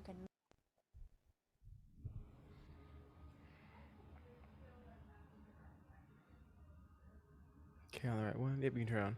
can. Okay, on the right one. Yep, you can turn it on.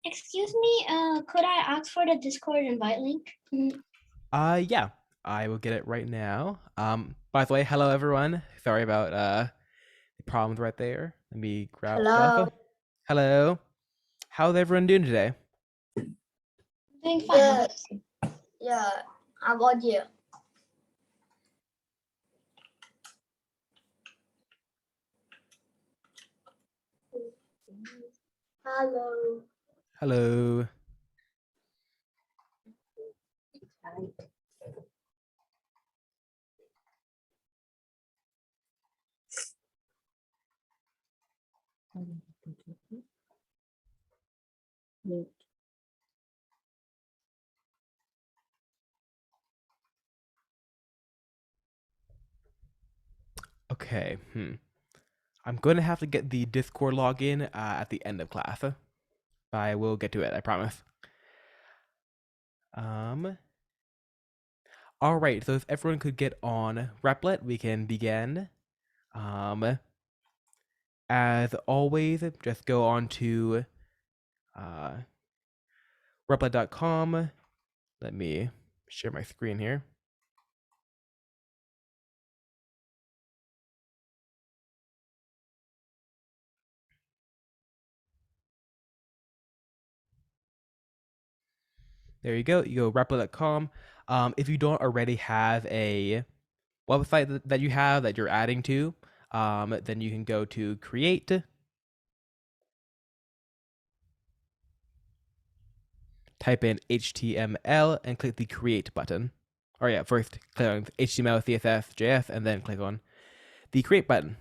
Excuse me, could I ask for the Discord invite link? Yeah, I will get it right now. By the way, hello everyone. Sorry about the problems right there. Let me grab Hello. stuff. Hello. How's everyone doing today? Doing fine. Good. Yeah, how about you? Hello. Hello. Okay. I'm going to have to get the Discord login at the end of class. But I will get to it, I promise. All right, so if everyone could get on Replit, we can begin. As always, just go on to replit.com. Let me share my screen here. There you go. You go replit.com. If you don't already have a website that you have that you're adding to, then you can go to create, type in HTML, and click the create button. Or yeah, first click on HTML, CSS, JS, and then click on the create button.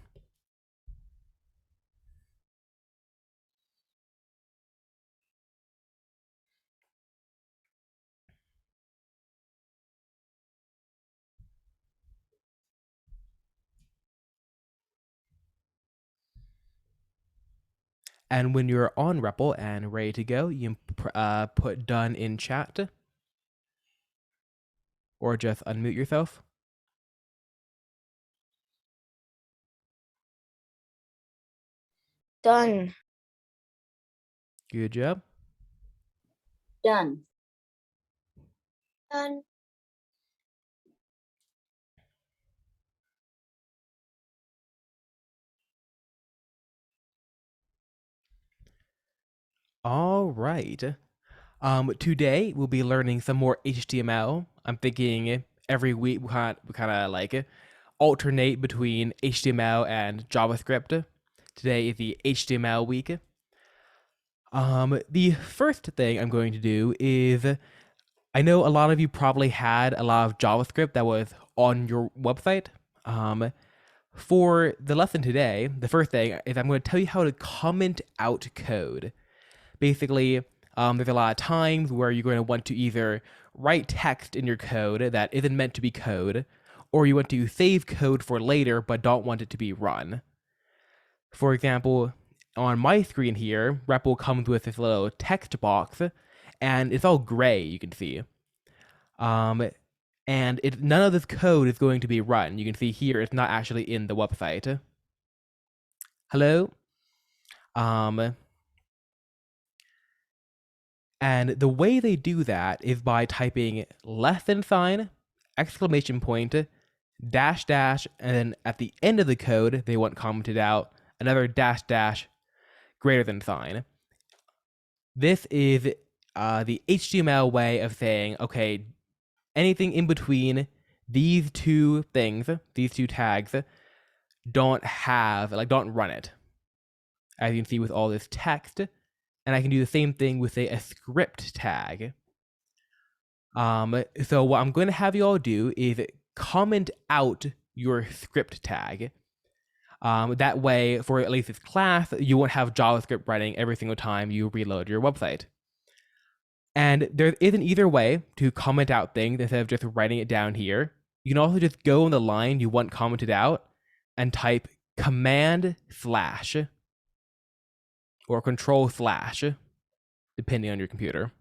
And when you're on REPL and ready to go, you can put done in chat or just unmute yourself. Done. Good job. Done. Done. All right. Today we'll be learning some more HTML. I'm thinking every week we kind of like alternate between HTML and JavaScript. Today is the HTML week. The first thing I'm going to do is I know a lot of you probably had a lot of JavaScript that was on your website. Um, for the lesson today, the first thing is I'm going to tell you how to comment out code. Basically, there's a lot of times where you're going to want to either write text in your code that isn't meant to be code, or you want to save code for later but don't want it to be run. For example, on my screen here, REPL comes with this little text box, and it's all gray, you can see. And none of this code is going to be run. You can see here it's not actually in the website. Hello? Um, and the way they do that is by typing less than sign, exclamation point, dash dash, and then at the end of the code, they want commented out, another dash dash, greater than sign. This is the HTML way of saying, okay, anything in between these two things, these two tags, don't run it. As you can see with all this text, and I can do the same thing with a script tag. So what I'm going to have you all do is comment out your script tag. That way, for at least this class, you won't have JavaScript running every single time you reload your website. And there is an either way to comment out things instead of just writing it down here. You can also just go on the line you want commented out and type command slash or control slash, depending on your computer.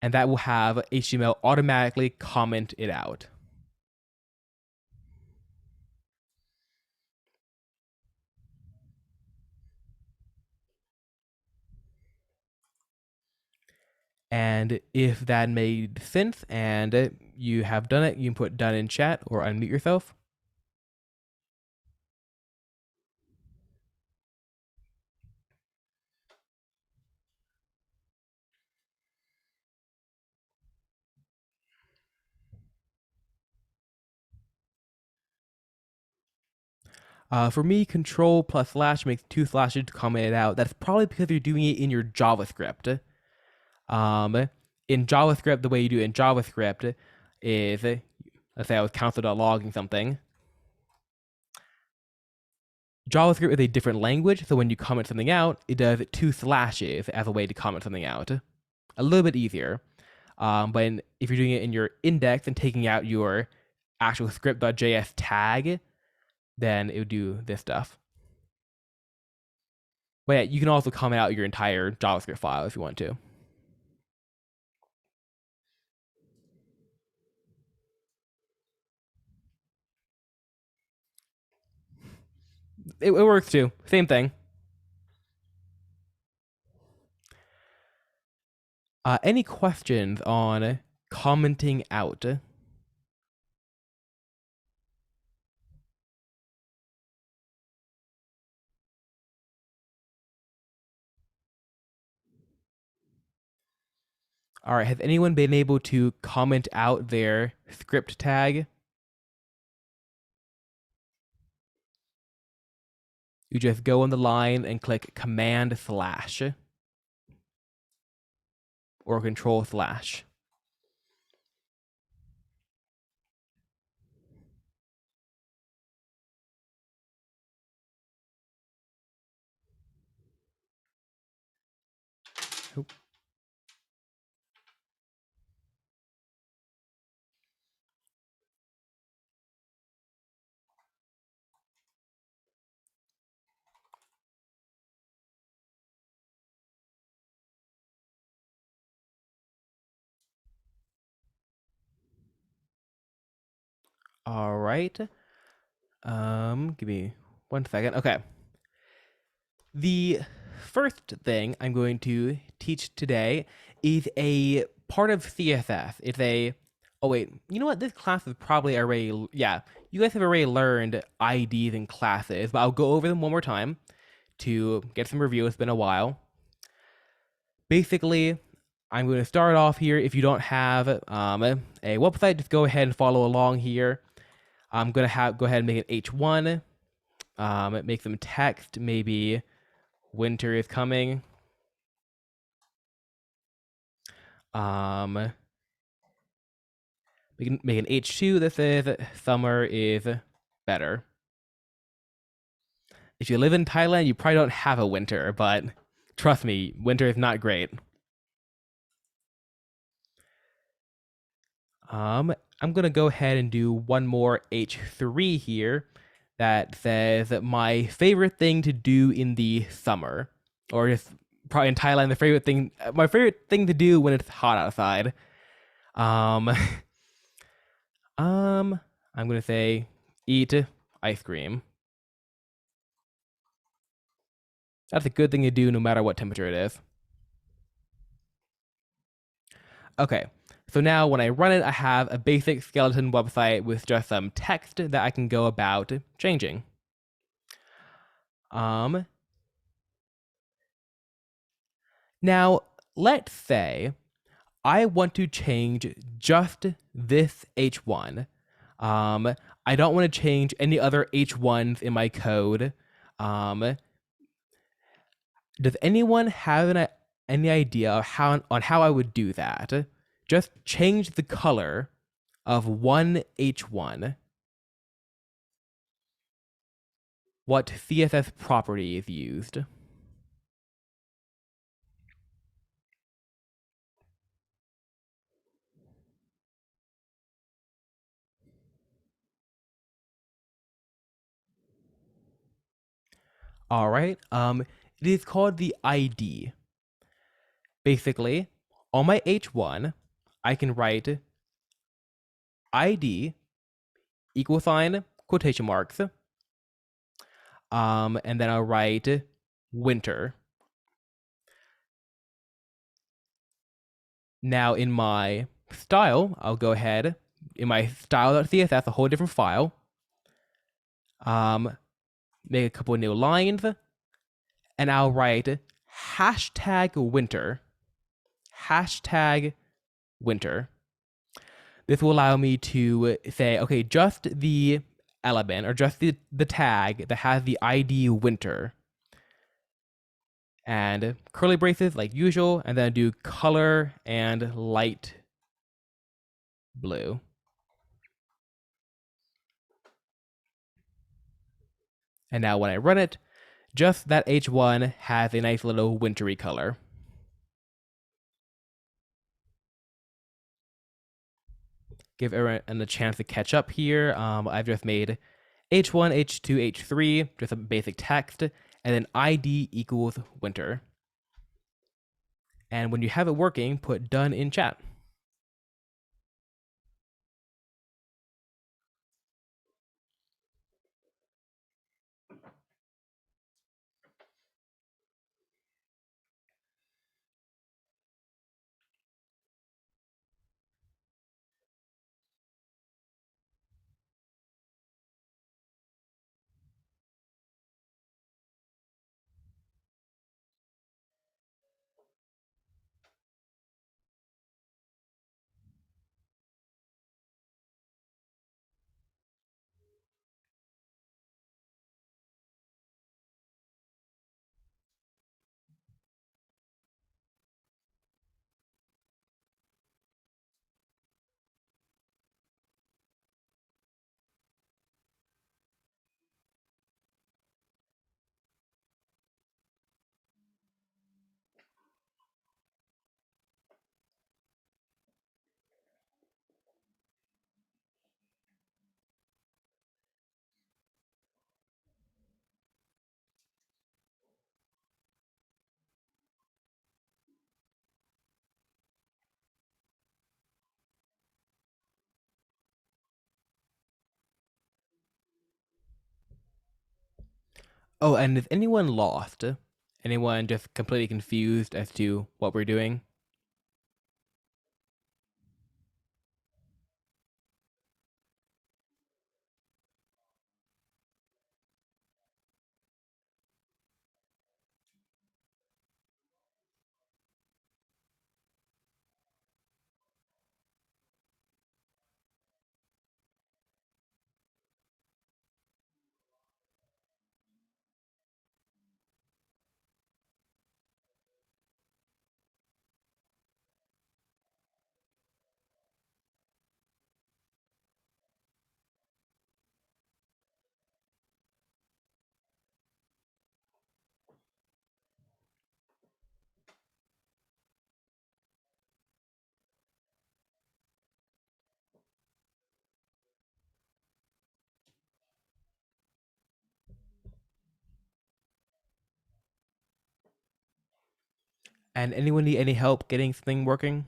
And that will have HTML automatically comment it out. And if that made sense and you have done it, you can put done in chat or unmute yourself. For me, control plus slash makes two slashes to comment it out. That's probably because you're doing it in your JavaScript. In JavaScript, the way you do it in JavaScript is, let's say I was console.logging something. JavaScript is a different language, so when you comment something out, it does two slashes as a way to comment something out. A little bit easier. But if you're doing it in your index and taking out your actual script.js tag, then it would do this stuff. But yeah, you can also comment out your entire JavaScript file if you want to. It works too. Same thing. Any questions on commenting out? All right, has anyone been able to comment out their script tag? You just go on the line and click command slash or control slash. All right. Give me 1 second. Okay. The first thing I'm going to teach today is a part of CSS. It's a, oh wait, you know what? This class is probably already, yeah, you guys have already learned IDs and classes, but I'll go over them one more time to get some review. It's been a while. basically, I'm going to start off here. If you don't have a website, just go ahead and follow along here. I'm going to go ahead and make an H1, make some text, maybe winter is coming. We can make an H2 that says summer is better. If you live in Thailand, you probably don't have a winter, but trust me, winter is not great. I'm gonna go ahead and do one more H3 here that says my favorite thing to do in the summer, or just probably in Thailand, my favorite thing to do when it's hot outside. Um, I'm gonna say eat ice cream. That's a good thing to do no matter what temperature it is. Okay, so now when I run it, I have a basic skeleton website with just some text that I can go about changing. Um, Now let's say I want to change just this H1. I don't want to change any other H1s in my code. Um, does anyone have any idea of how I would do that? Just change the color of one H1. What CSS property is used? All right. It is called the ID. Basically, on my H1, I can write ID equal sign quotation marks. And then I'll write winter. Now in my style, I'll go ahead in my style.css, a whole different file. Make a couple of new lines, and I'll write hashtag winter. Hashtag winter. This will allow me to say, okay, just the element or just the tag that has the ID winter. And curly braces like usual, and then I do color and light blue. And now when I run it, just that H1 has a nice little wintry color. Give everyone a chance to catch up here. I've just made H1, H2, H3, just a basic text, and then ID equals winter. And when you have it working, put done in chat. Oh, and is anyone lost? Anyone just completely confused as to what we're doing? And anyone need any help getting something working?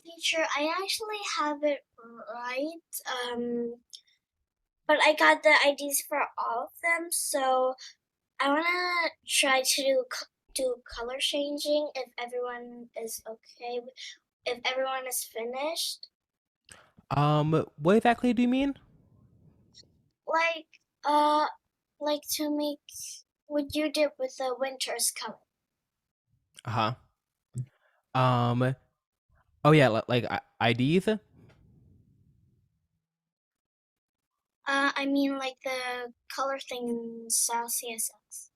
Teacher, I actually have it right. But I got the IDs for all of them, so I wanna try to do color changing if everyone is okay, if everyone is finished. What exactly do you mean? Like, uh, like to make what you did with the winter's color. Uh huh. Oh yeah, like IDs. I mean like the color thing in Style CSS.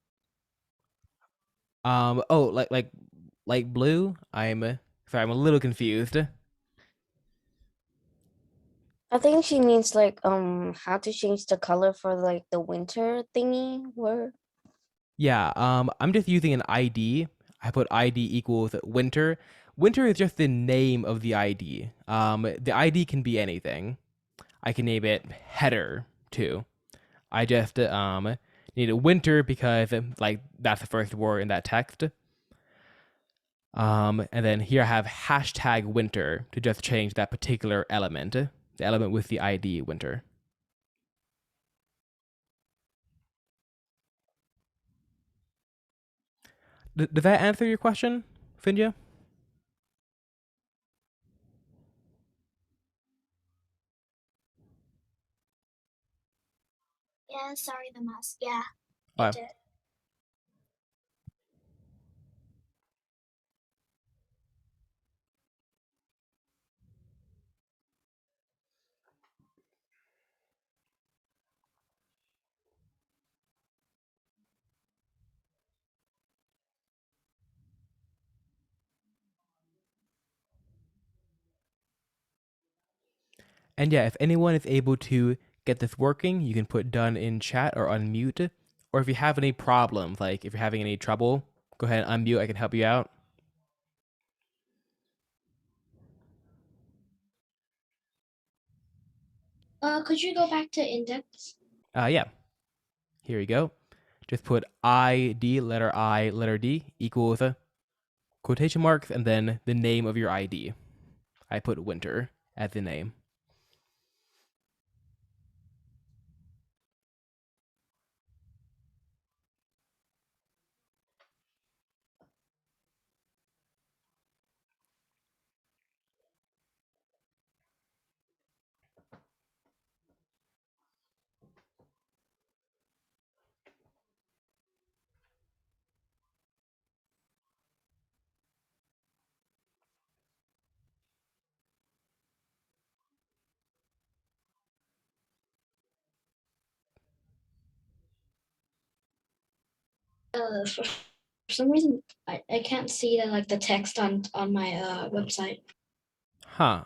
Oh, like blue. Sorry, I'm a little confused. I think she means like how to change the color for like the winter thingy word. Yeah. I'm just using an ID. I put ID equals winter. Winter is just the name of the ID. The ID can be anything. I can name it header too. I just need a winter because like that's the first word in that text. And then here I have hashtag winter to just change that particular element, the element with the ID winter. Does that answer your question, Finja? Yeah, sorry, the mouse. Yeah, it Uh, did. and yeah, if anyone is able to get this working, you can put done in chat or unmute. Or if you have any problems, like if you're having any trouble, go ahead and unmute. I can help you out. Could you go back to index? Yeah, here we go. Just put ID, letter I, letter D equals quotation marks and then the name of your ID. I put winter as the name. For some reason, I can't see the text on my website. Huh.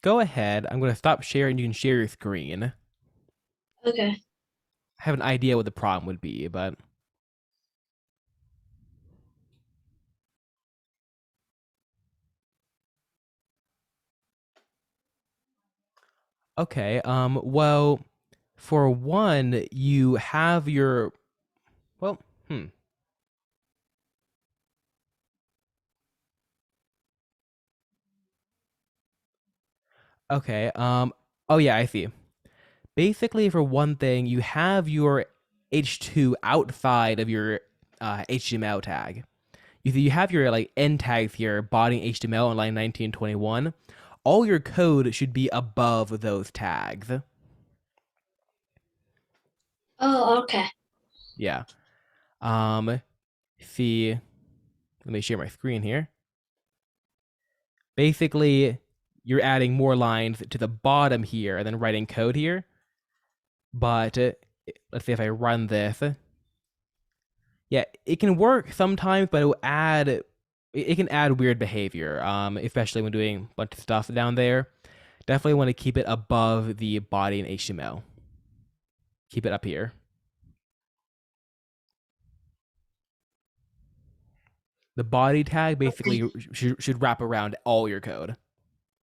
Go ahead. I'm going to stop sharing. You can share your screen. I Okay. have an idea what the problem would be, but okay. Well, for one, you have your well. Hmm. Okay. Oh yeah, I see. Basically, for one thing, you have your H2 outside of your HTML tag. You have your like end tags here, body HTML on line 1921. All your code should be above those tags. Oh, okay. Yeah. Um. See. Let me share my screen here. Basically, you're adding more lines to the bottom here and then writing code here. But let's see if I run this. Yeah, it can work sometimes, but it can add weird behavior, especially when doing a bunch of stuff down there. Definitely want to keep it above the body in HTML. Keep it up here. The body tag Okay. basically should wrap around all your code.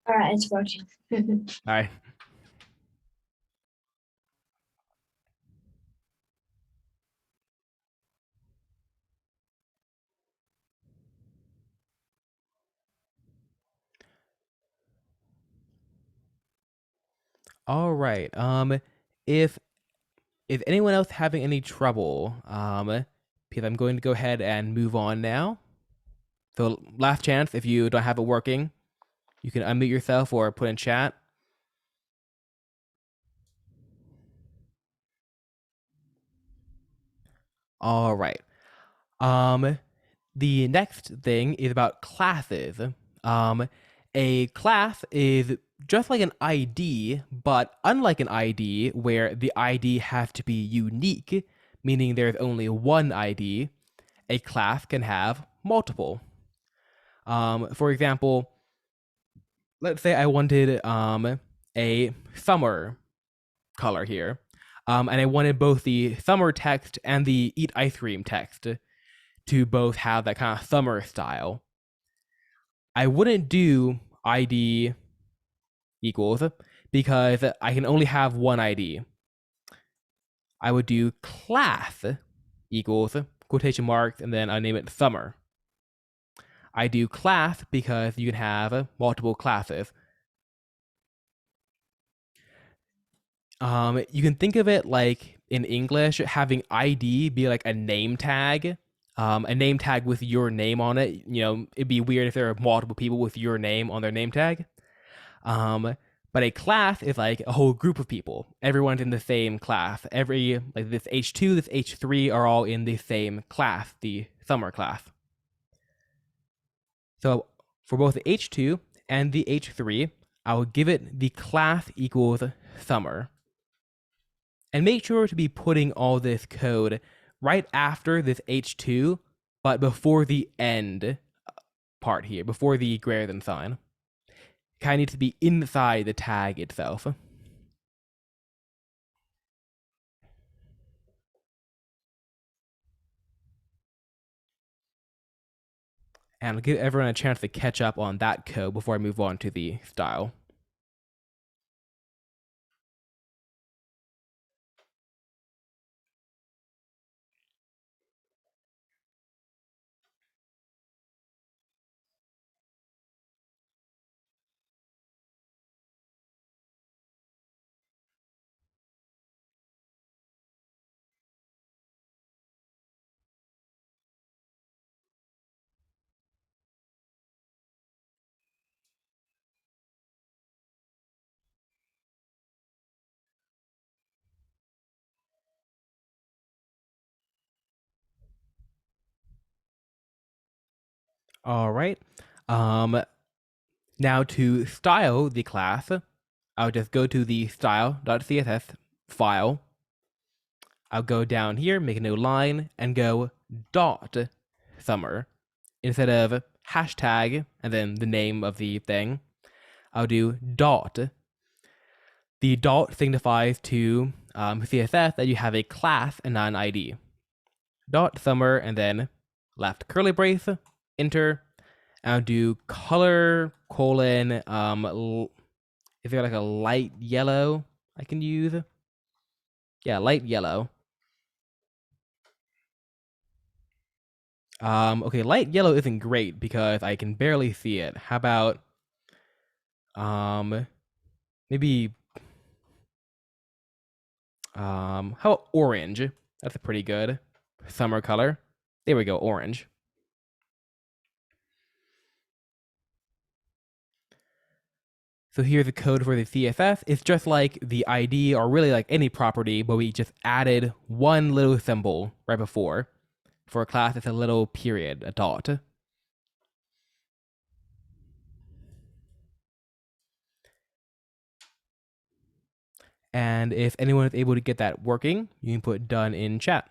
All right, it's working. All right. All right. If anyone else having any trouble, because I'm going to go ahead and move on now. So last chance, if you don't have it working, you can unmute yourself or put in chat. All right. Um, the next thing is about classes. Um, a class is just like an ID, but unlike an ID, where the ID has to be unique, meaning there's only one ID, a class can have multiple. For example, let's say I wanted a summer color here, and I wanted both the summer text and the eat ice cream text to both have that kind of summer style. I wouldn't do ID equals because I can only have one ID. I would do class equals quotation marks and then I name it summer. I do class because you can have multiple classes. You can think of it like in English, having ID be like a name tag. A name tag with your name on it. You know, it'd be weird if there are multiple people with your name on their name tag. Um, but a class is like a whole group of people. Everyone's in the same class. Every like this H2, this H3 are all in the same class, the summer class. So for both the H2 and the H3, I will give it the class equals summer. And make sure to be putting all this code right after this H2, but before the end part here, before the greater than sign. Kind of needs to be inside the tag itself. And I'll give everyone a chance to catch up on that code before I move on to the style. All right. Um, Now to style the class, I'll just go to the style.css file. I'll go down here, make a new line, and go dot summer. Instead of hashtag and then the name of the thing, I'll do dot. The dot signifies to CSS that you have a class and not an ID. Dot summer and then left curly brace, enter. I'll do color colon is there like a light yellow I can use? Yeah, light yellow. Okay, light yellow isn't great because I can barely see it. How about maybe how about orange? That's a pretty good summer color. There we go, orange. So here's the code for the CSS. It's just like the ID or really like any property, but we just added one little symbol right before. For a class, it's a little period, a dot. And if anyone is able to get that working, you can put done in chat.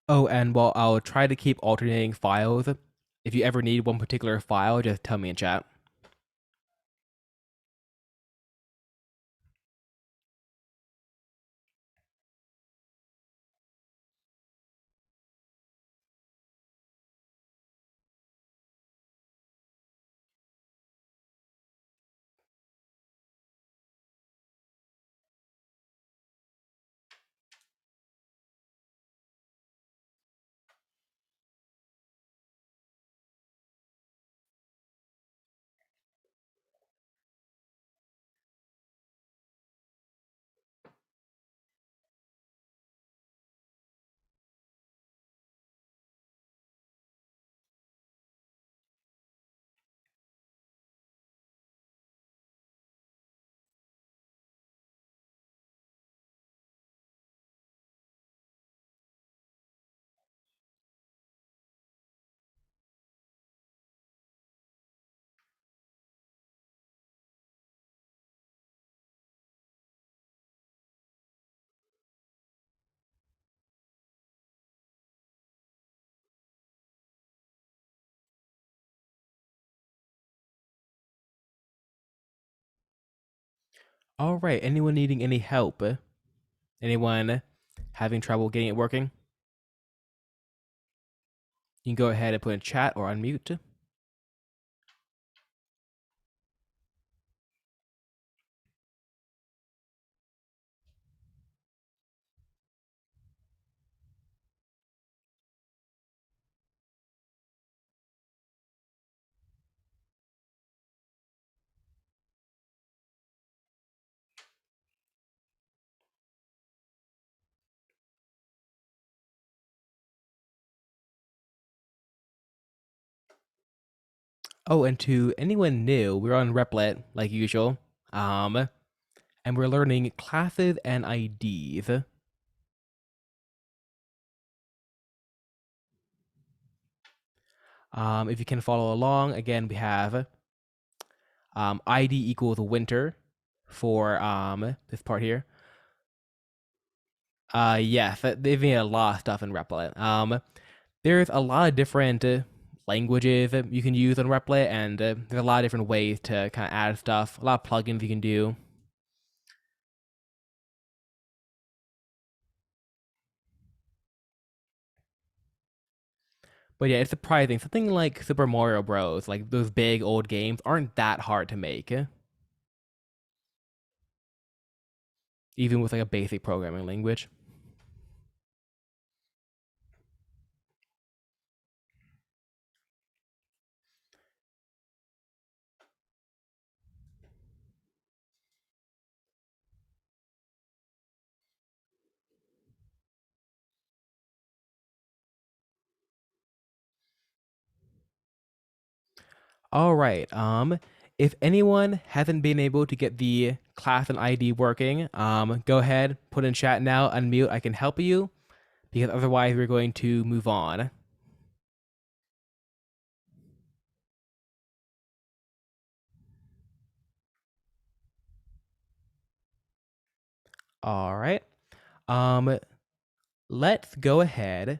Oh, and well, I'll try to keep alternating files. If you ever need one particular file, just tell me in chat. All right, anyone needing any help? Anyone having trouble getting it working? You can go ahead and put in chat or unmute. Oh, and to anyone new, we're on Replit like usual. And we're learning classes and IDs. If you can follow along, again, we have ID equals winter for this part here. Yes, they've made a lot of stuff in Replit. There's a lot of different languages that you can use on Replit, and there's a lot of different ways to kind of add stuff. A lot of plugins you can do. But yeah, it's surprising. Something like Super Mario Bros., like those big old games, aren't that hard to make, even with like a basic programming language. All right. If anyone hasn't been able to get the class and ID working, go ahead, put in chat now, unmute. I can help you, because otherwise we're going to move on. All right. Um, let's go ahead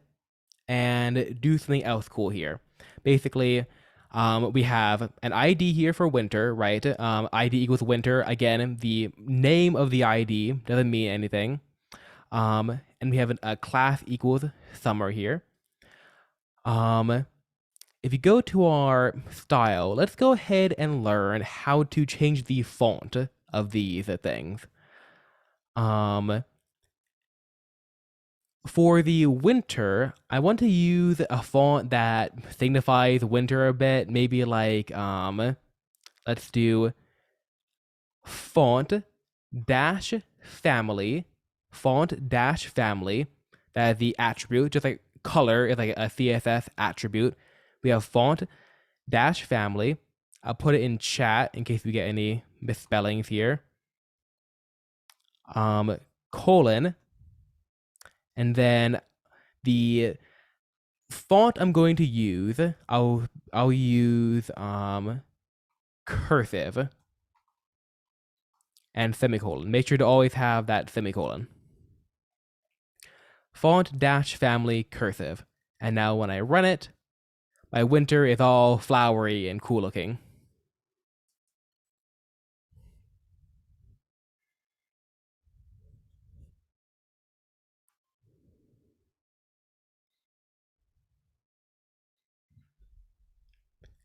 and do something else cool here. Basically, we have an ID here for winter, right? ID equals winter. Again, the name of the ID doesn't mean anything. And we have a class equals summer here. If you go to our style, let's go ahead and learn how to change the font of these things. For the winter, I want to use a font that signifies winter a bit. Maybe like let's do font dash family, font dash family. That is the attribute, just like color is like a CSS attribute. We have font dash family. I'll put it in chat in case we get any misspellings here. Colon, and then the font I'm going to use, I'll use cursive and semicolon. Make sure to always have that semicolon. font-family cursive. And now when I run it, my winter is all flowery and cool looking.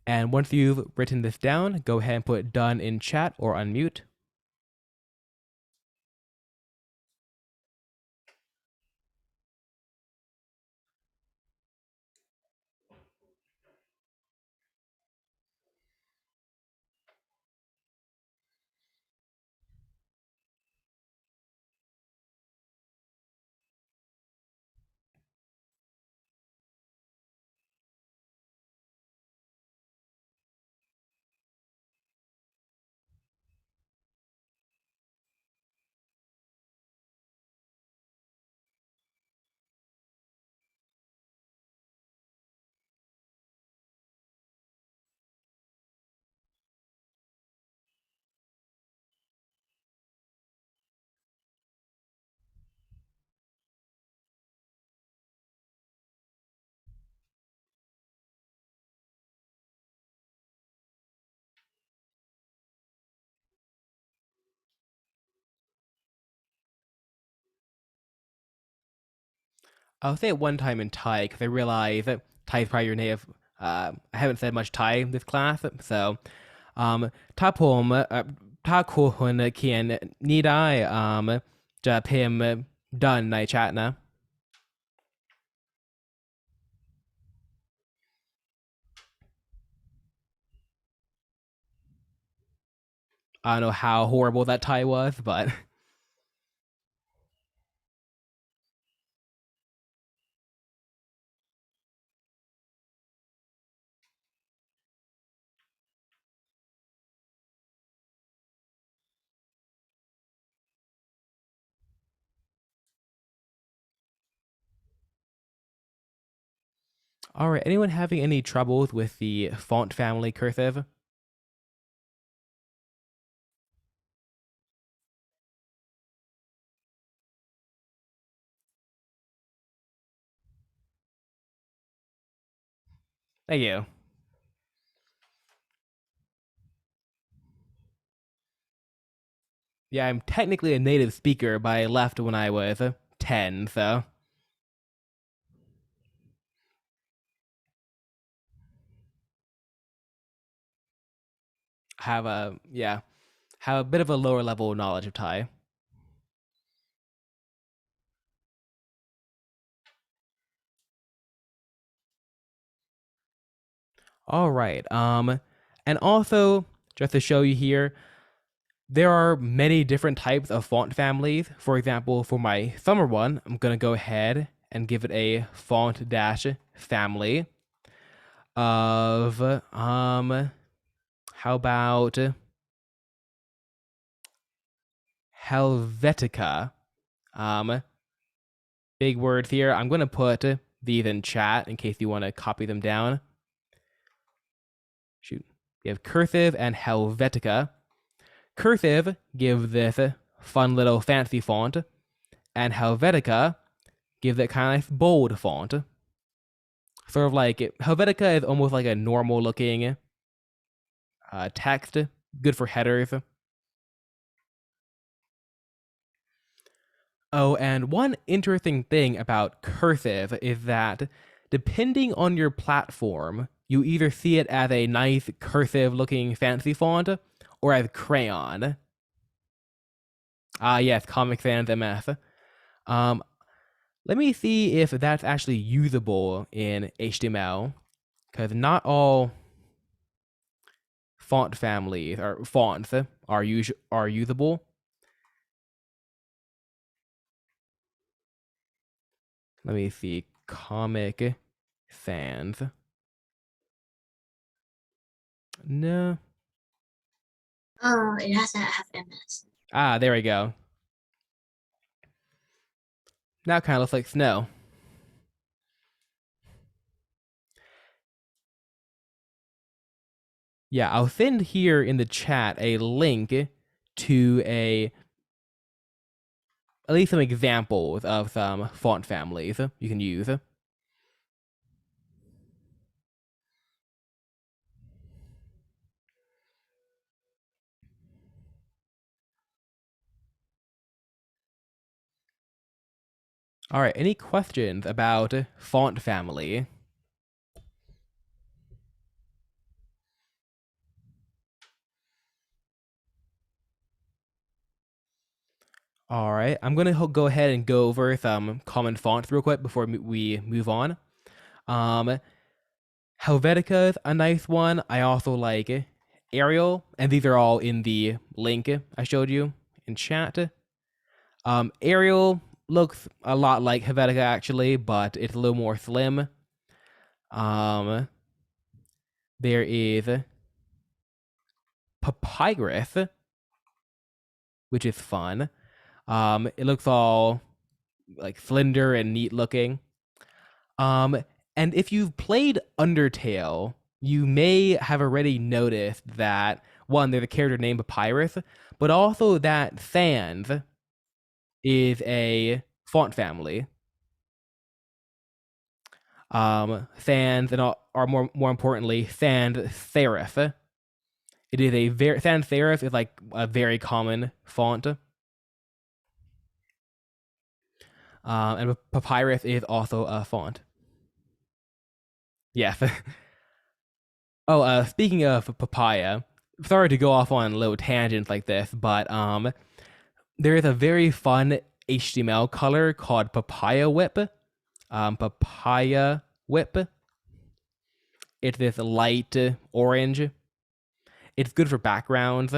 And once you've written this down, go ahead and put done in chat or unmute. I'll say it one time in Thai because I realize that Thai is probably your native. I haven't said much Thai in this class, soถ้าผมถ้าคุณเขียนนี่ได้จะพิมพ์ done ใน chat นะ I don't know how horrible that Thai was, but all right. Anyone having any troubles with the font family cursive? Thank you. Yeah, I'm technically a native speaker, but I left when I was 10, so. Have a bit of a lower level knowledge of Thai. All right. And also just to show you here, there are many different types of font families. For example, for my summer one, I'm gonna go ahead and give it a font dash family of how about Helvetica. Big words here. I'm gonna put these in chat in case you want to copy them down. Shoot. We have cursive and Helvetica. Cursive give this fun little fancy font, and Helvetica gives it kind of nice bold font. Sort of like Helvetica is almost like a normal looking text, good for headers. Oh, and one interesting thing about cursive is that depending on your platform, you either see it as a nice cursive looking fancy font or as crayon. Yes, Comic Sans MS. Let me see if that's actually usable in HTML, because not all font families or fonts are usable. Let me see. Comic Sans. No. Oh, it has to have MS. There we go. Now it kind of looks like snow. Yeah, I'll send here in the chat a link to at least some examples of some font families you can use. All right, any questions about font family? All right, I'm gonna go ahead and go over some common fonts real quick before we move on. Um, Helvetica is a nice one. I also like Arial, and these are all in the link I showed you in chat. Arial looks a lot like Helvetica actually, but it's a little more slim. There is Papyrus, which is fun. It looks all like slender and neat looking. Um, and if you've played Undertale, you may have already noticed that one, there's a character named Papyrus, but also that Sans is a font family. Sans and are more importantly sans serif. It is a sans serif is like a very common font. And Papyrus is also a font. Yes. Oh, speaking of papaya, sorry to go off on little tangents like this, but there is a very fun HTML color called Papaya Whip. Papaya Whip. It's this light orange. It's good for backgrounds.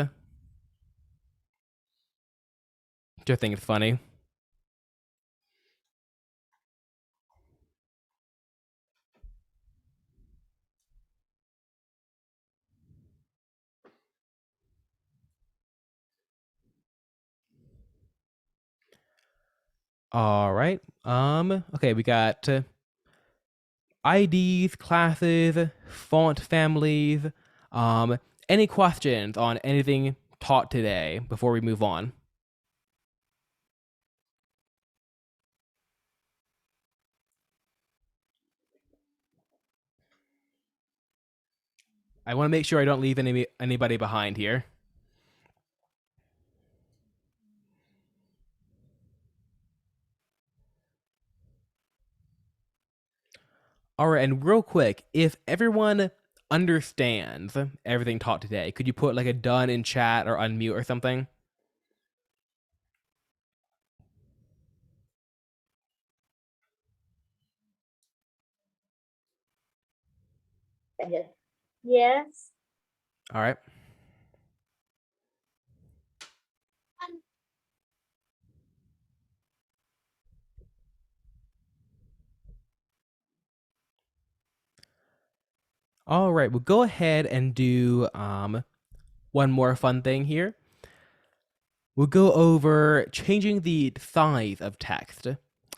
Just think it's funny. All right. Okay, we got IDs, classes, font families. Any questions on anything taught today before we move on? I want to make sure I don't leave anybody behind here. All right, and real quick, if everyone understands everything taught today, could you put like a done in chat or unmute or something? Yes. All right. All right, we'll go ahead and do one more fun thing here. We'll go over changing the size of text.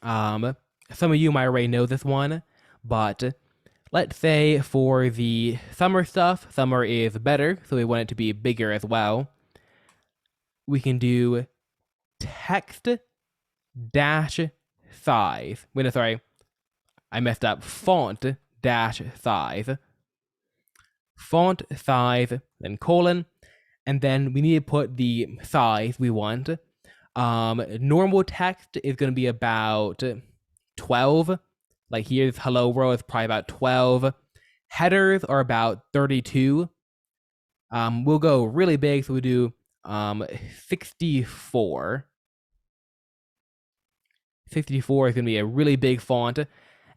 Some of you might already know this one, but let's say for the summer stuff, summer is better, so we want it to be bigger as well. We can do text dash size. Wait, no, sorry. I messed up. Font dash size. Font size, then colon, and then we need to put the size we want. Normal text is going to be about 12. Like here's hello world is probably about 12. Headers are about 32. We'll go really big, so we do 64. 64 is going to be a really big font.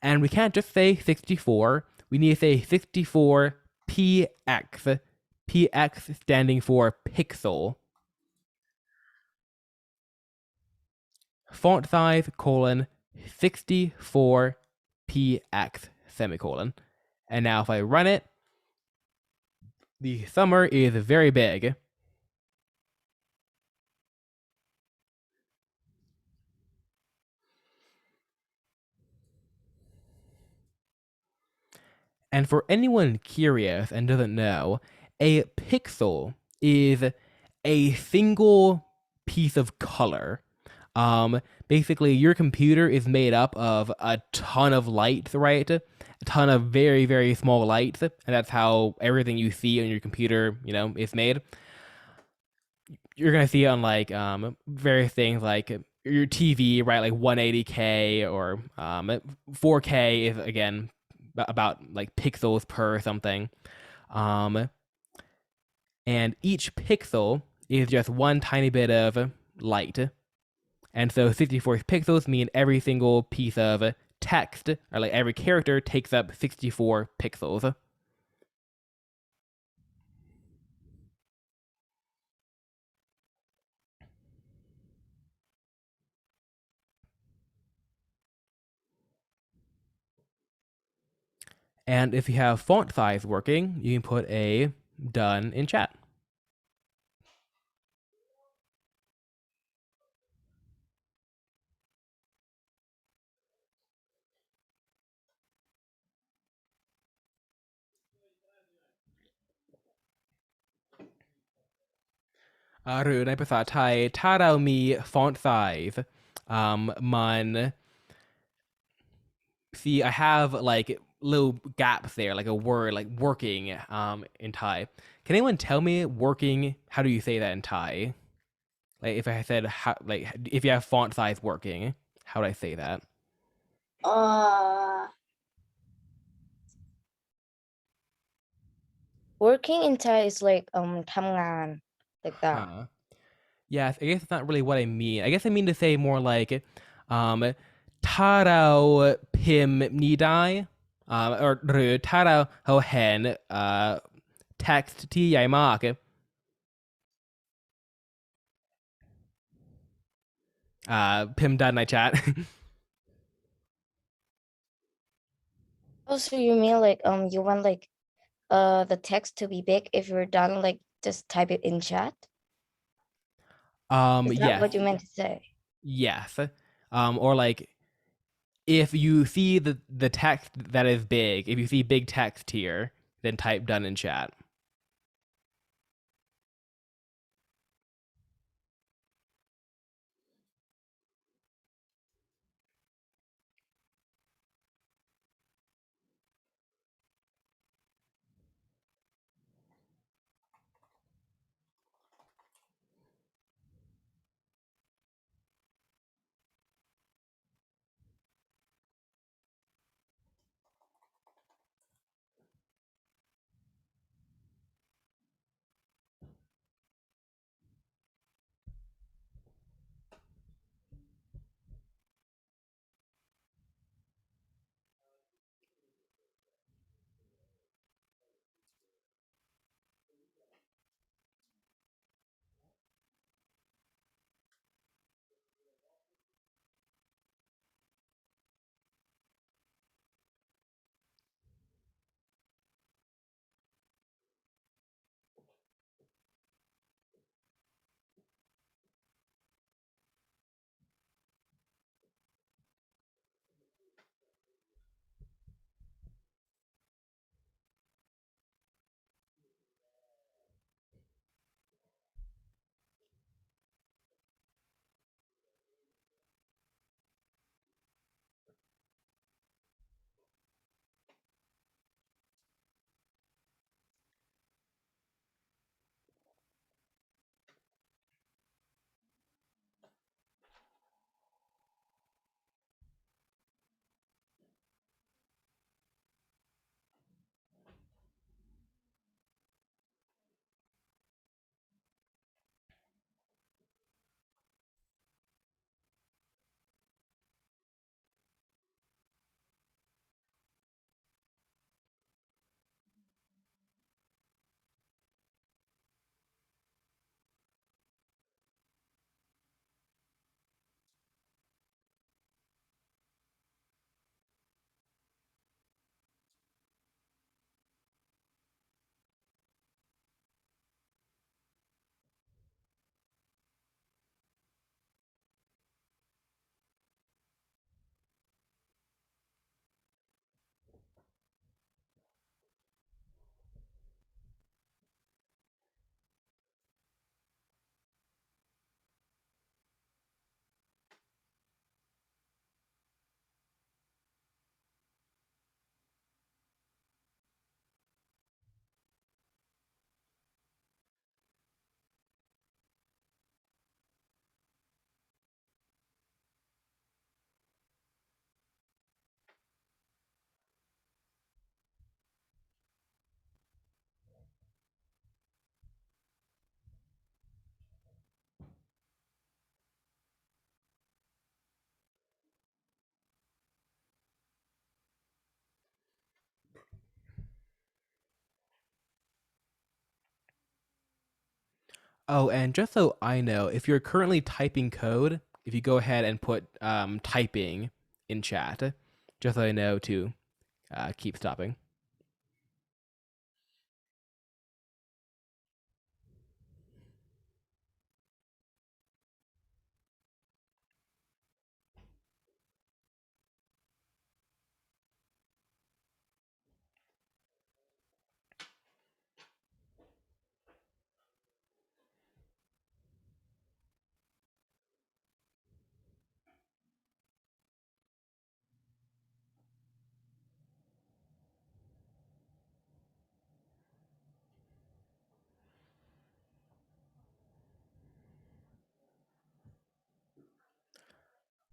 And we can't just say 64. We need to say 64 px. Px standing for pixel. Font size, colon, 64 px, semicolon. And now if I run it, the summer is very big. And for anyone curious and doesn't know, a pixel is a single piece of color. Basically, your computer is made up of a ton of lights, right? A ton of very, very small lights, and that's how everything you see on your computer, is made. You're gonna see it on like various things like your TV, right? Like 180K or 4K is again about like pixels per something. Um, and each pixel is just one tiny bit of light. And so 64 pixels mean every single piece of text, or like every character, takes up 64 pixels. And if you have font size working, you can put a done in chat.หรือในภาษาไทยถ้าเรามี font size มัน see I have like little gaps there, like a word like working in Thai. Can anyone tell me working? How do you say that in Thai? Like if I said how, like if you have font size working, how would I say that? Uh, Working in Thai is like ทำงาน like that. Huh. Yeah, I guess it's not really what I mean. I guess I mean to say more like um ถ้าเราพิมพ์นี้ได้or หรือถ้าเราเห็นtext ที่ใหญ่มากพิมพ์ด้านใน chat Oh, so you mean like you want like the text to be big if you're done like just type it in chat? Is that yes, what you meant to say? yes. Or like if you see the text that is big, if you see big text here, then type done in chat. Oh, and just so I know, if you're currently typing code, if you go ahead and put typing in chat, just so I know to keep stopping.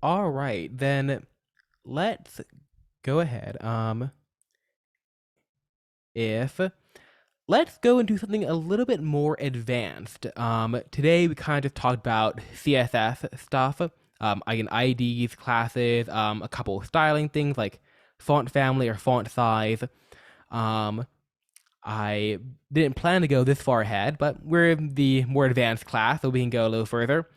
All right, then let's go ahead. If let's go and do something a little bit more advanced. Today we kind of talked about CSS stuff, again IDs, classes, a couple of styling things like font family or font size. Um, I didn't plan to go this far ahead, but we're in the more advanced class, so we can go a little further.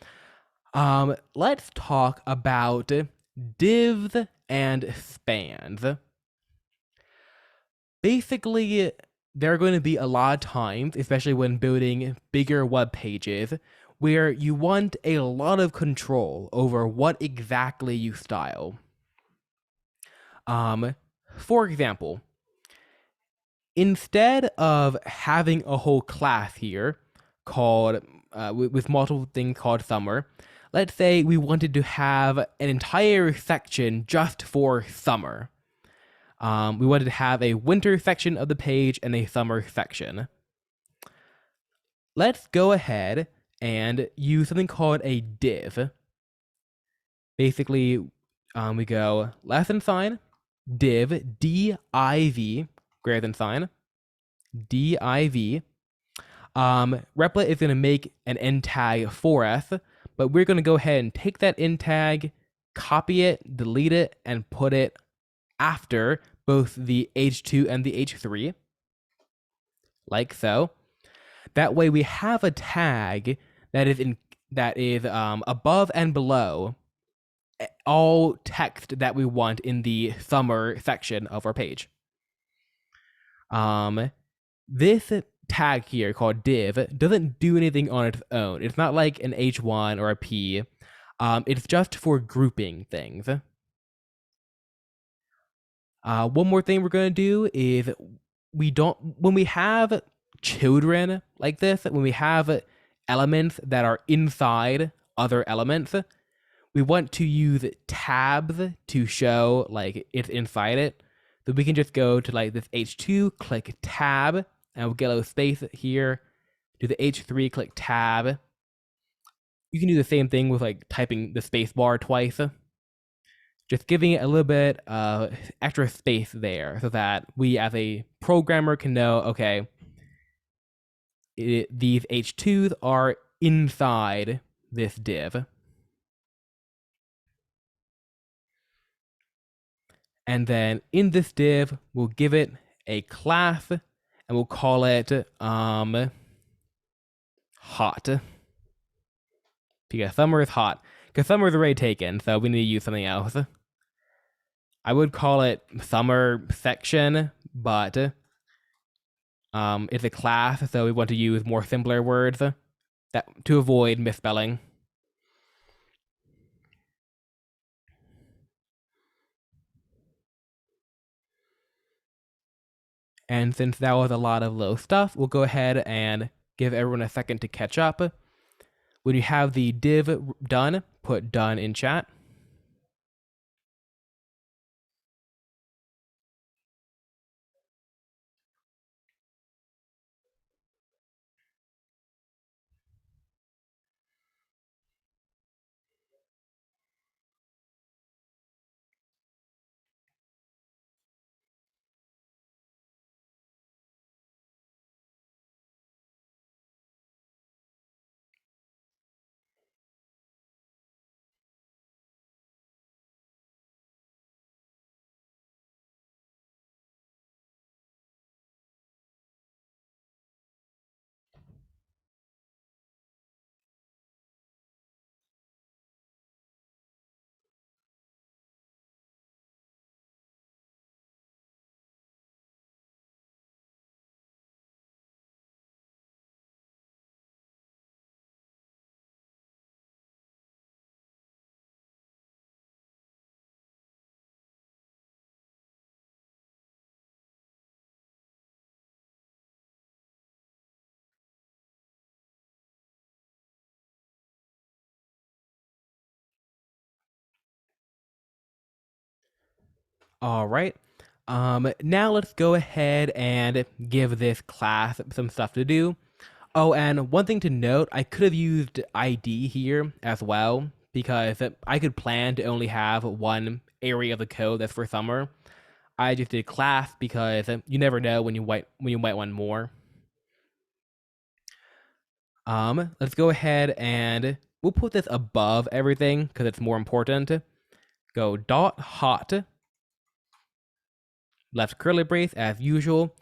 Let's talk about divs and spans. Basically, there are going to be a lot of times, especially when building bigger web pages, where you want a lot of control over what exactly you style. For example, instead of having a whole class here called with multiple things called summer, let's say we wanted to have an entire section just for summer. We wanted to have a winter section of the page and a summer section. Let's go ahead and use something called a div. Basically, we go lesson sign, div, div, greater than sign, div. Replit is going to make an end tag for us, but we're going to go ahead and take that end tag, copy it, delete it, and put it after both the H2 and the H3, like so. That way we have a tag that is above and below all text that we want in the summer section of our page. This tag here called div doesn't do anything on its own. It's not like an H1 or a P. It's just for grouping things. One more thing we're going to do is when we have children like this, when we have elements that are inside other elements, we want to use tabs to show like it's inside it. So we can just go to like this H2, click tab, and we'll get a little space here. Do the H3, click tab. You can do the same thing with like typing the space bar twice. Just giving it a little bit extra space there so that we as a programmer can know, okay, these H2s are inside this div. And then in this div, we'll give it a class and we'll call it hot. Because summer is hot. Because summer is already taken, so we need to use something else. I would call it summer section, but it's a class, so we want to use more simpler words that to avoid misspelling. And since that was a lot of low stuff, we'll go ahead and give everyone a second to catch up. When you have the div done, put done in chat. All right. Now let's go ahead and give this class some stuff to do. Oh, and one thing to note, I could have used ID here as well because I could plan to only have one area of the code that's for summer. I just did class because you never know when you might want more. Let's go ahead and we'll put this above everything because it's more important. Go dot hot, left curly brace as usual,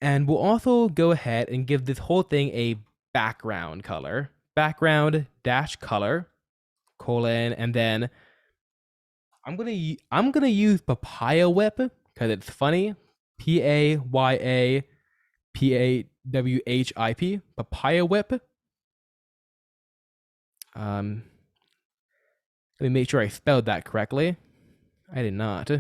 and we'll also go ahead and give this whole thing a background color. Background dash color colon, and then I'm gonna use papaya whip because it's funny. PAYAPAWHIP papaya whip. Um, Let me make sure I spelled that correctly. I did not.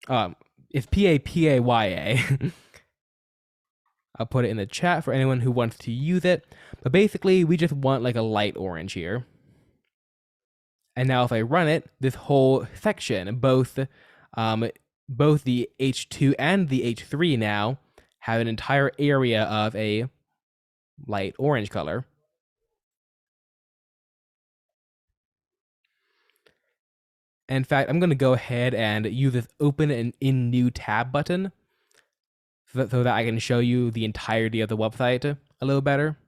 Um, it's PAPAYA. I'll put it in the chat for anyone who wants to use it. But basically, we just want like a light orange here. And now if I run it, this whole section, both the H2 and the H3 now have an entire area of a light orange color. In fact, I'm going to go ahead and use this open and in new tab button so that I can show you the entirety of the website a little better.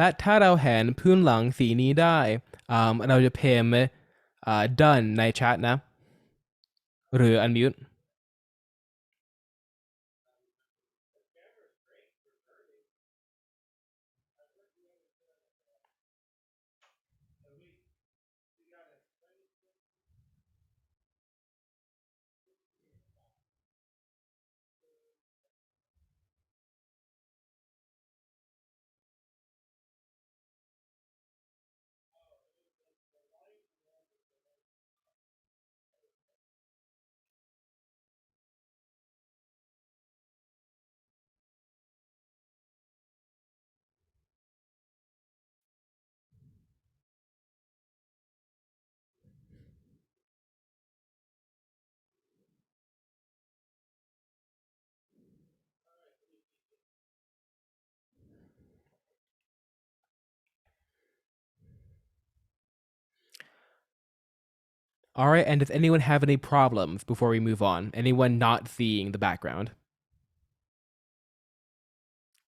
Let ถ้าเราเห็นพื้นหลังสีนี้ได้เราจะพิมพ์done ในแชทนะหรือ unmute All right, and does anyone have any problems before we move on? Anyone not seeing the background?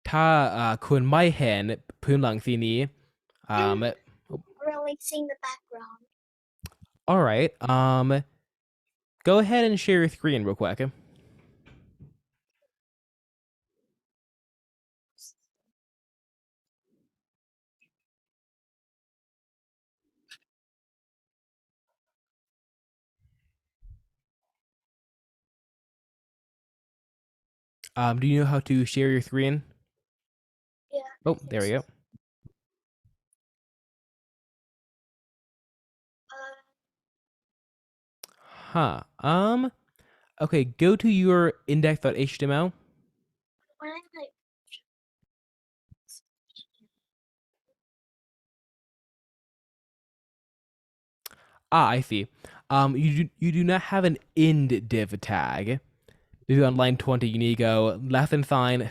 ถ้าคุณไม่เห็นพื้นหลังสีนี้ Really seeing the background. all right, go ahead and share your screen real quick. Do you know how to share your screen? Yeah. Oh, there we go. Huh. Okay, go to your index.html. When I like I see. You do not have an end div tag. Maybe on line 20, you need to go less than sign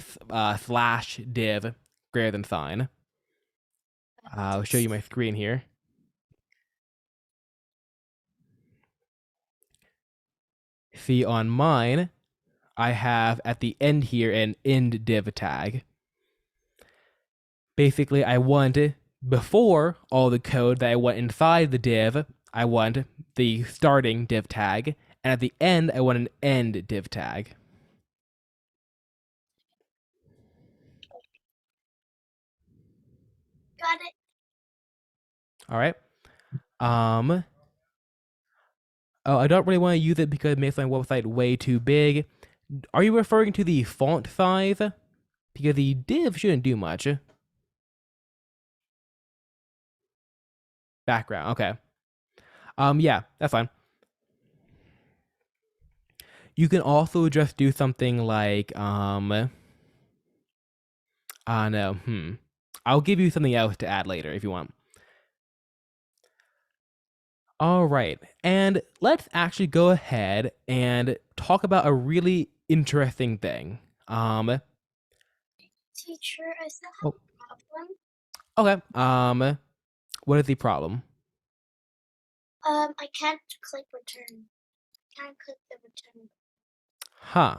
slash div greater than sign. I'll show you my screen here. See, on mine, I have at the end here an end div tag. Basically, I want before all the code that I want inside the div, I want the starting div tag, and at the end, I want an end div tag. got it. All right. Oh, I don't really want to use it because it makes my website way too big. Are you referring to the font size? Because the div shouldn't do much. Background, okay. Yeah, that's fine. You can also just do something like, no, I'll give you something else to add later if you want. All right, and let's actually go ahead and talk about a really interesting thing. Teacher, I still have Oh, a problem. okay. What is the problem? I can't click return. I can't click the return. Huh.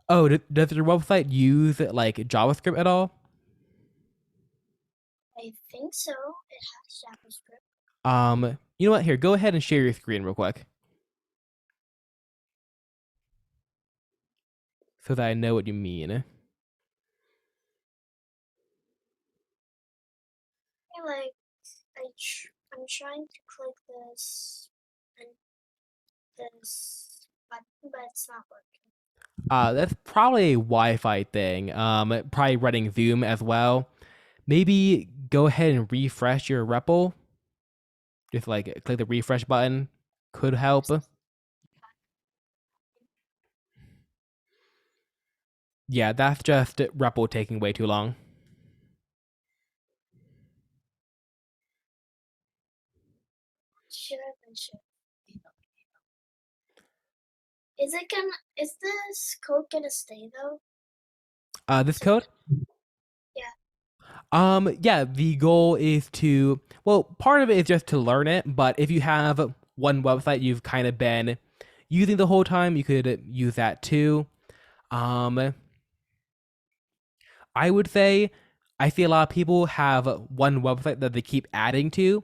Oh, does your website use like JavaScript at all? I think so. It has JavaScript. You know what? Here, go ahead and share your screen real quick, so that I know what you mean. Like I'm trying to click this and this button, but it's not working. That's probably a Wi-Fi thing. Probably running Zoom as well. Maybe go ahead and refresh your REPL. Just like click the refresh button. Could help. Yeah, that's just REPL taking way too long. Sure. Is this code gonna stay though? This code? Yeah. Yeah, the goal is to, well, part of it is just to learn it, but if you have one website you've kind of been using the whole time, you could use that too. I would say I see a lot of people have one website that they keep adding to.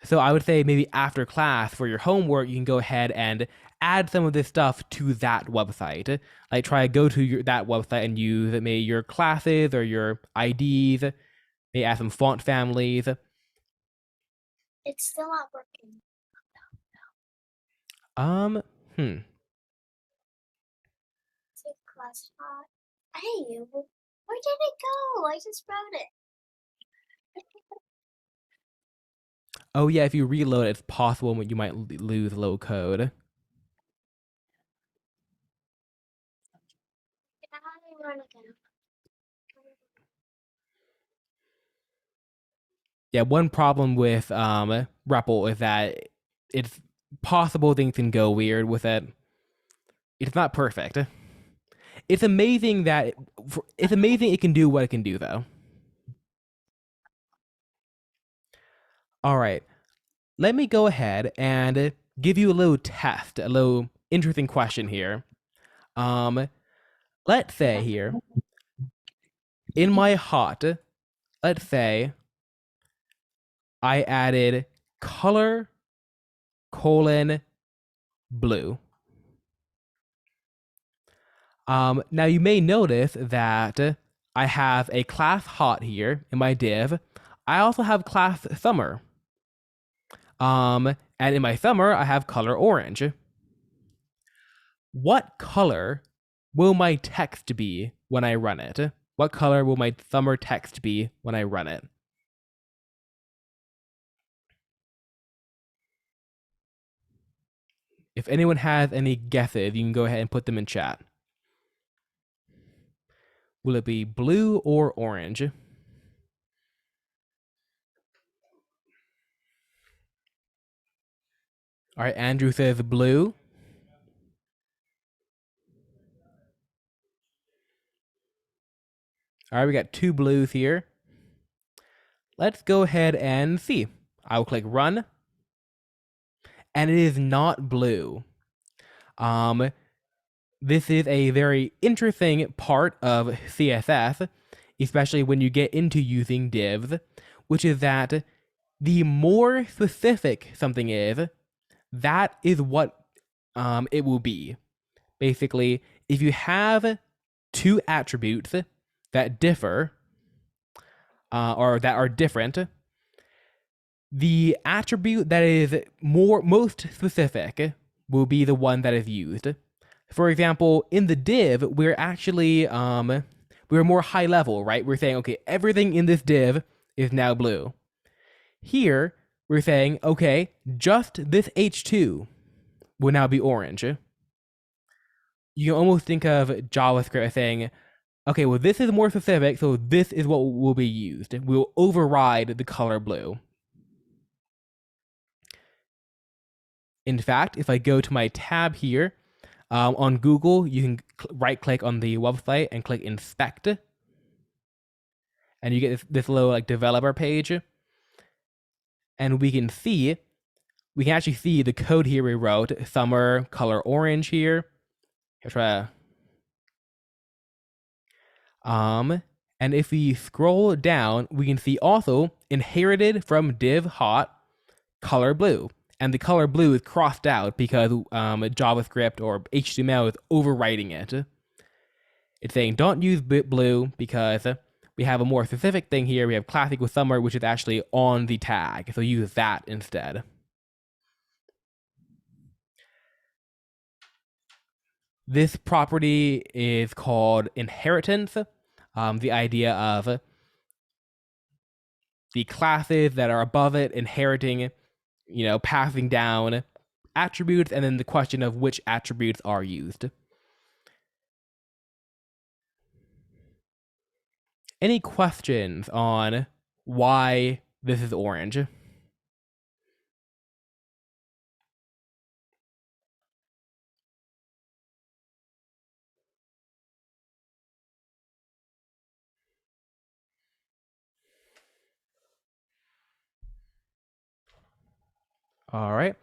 So I would say maybe after class for your homework, you can go ahead and add some of this stuff to that website. Like try to go to that website and use maybe your classes or your IDs. Maybe add some font families. It's still not working. Hmm. Save class hot. Hey, where did it go? I just wrote it. Oh yeah, if you reload, it's possible you might lose low code. Can I run again? Yeah, one problem with REPL is that it's possible things can go weird with it. It's not perfect. It's amazing that it's amazing it can do what it can do though. All right, let me go ahead and give you a little test, a little interesting question here. Um, let's say here in my hot, let's say I added color colon blue. Now you may notice that I have a class hot here in my div. I also have class summer. And in my summer, I have color orange. What color will my text be when I run it? What color will my summer text be when I run it? If anyone has any guesses, you can go ahead and put them in chat. Will it be blue or orange? All right, Andrew says blue. All right, we got two blues here. Let's go ahead and see. I will click run, and it is not blue. This is a very interesting part of CSS, especially when you get into using divs, which is that the more specific something is, that is what it will be. Basically, if you have two attributes that differ or that are different, the attribute that is most specific will be the one that is used. For example, in the div, we're actually we're more high level, right? We're saying, okay, everything in this div is now blue. Here, we're saying, okay, just this H2 will now be orange. You can almost think of JavaScript as saying, okay, well, this is more specific, so this is what will be used. We'll override the color blue. In fact, if I go to my tab here, on Google, you can right-click on the website and click Inspect, and you get this little like developer page, and we can actually see the code here we wrote, summer color orange here. Here's try. And if we scroll down, we can see also inherited from div hot color blue. And the color blue is crossed out because JavaScript or HTML is overwriting it. It's saying don't use blue because we have a more specific thing here. We have classic with summer, which is actually on the tag. So use that instead. This property is called inheritance. The idea of the classes that are above it inheriting, passing down attributes, and then the question of which attributes are used. Any questions on why this is orange? All right.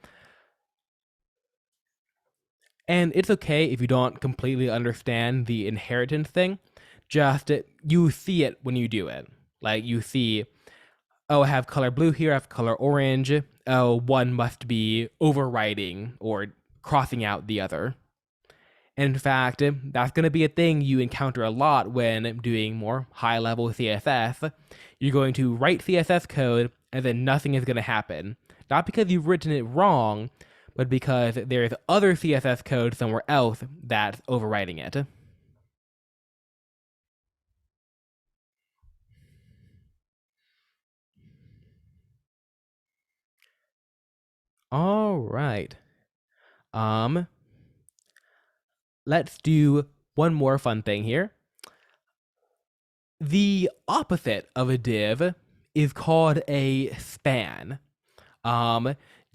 And it's okay if you don't completely understand the inheritance thing. Just you see it when you do it. Like you see, oh, I have color blue here, I have color orange. Oh, one must be overriding or crossing out the other. In fact, that's going to be a thing you encounter a lot when doing more high level CSS. You're going to write CSS code and then nothing is going to happen. Not because you've written it wrong, but because there's other CSS code somewhere else that's overwriting it. All right. Let's do one more fun thing here. The opposite of a div is called a span.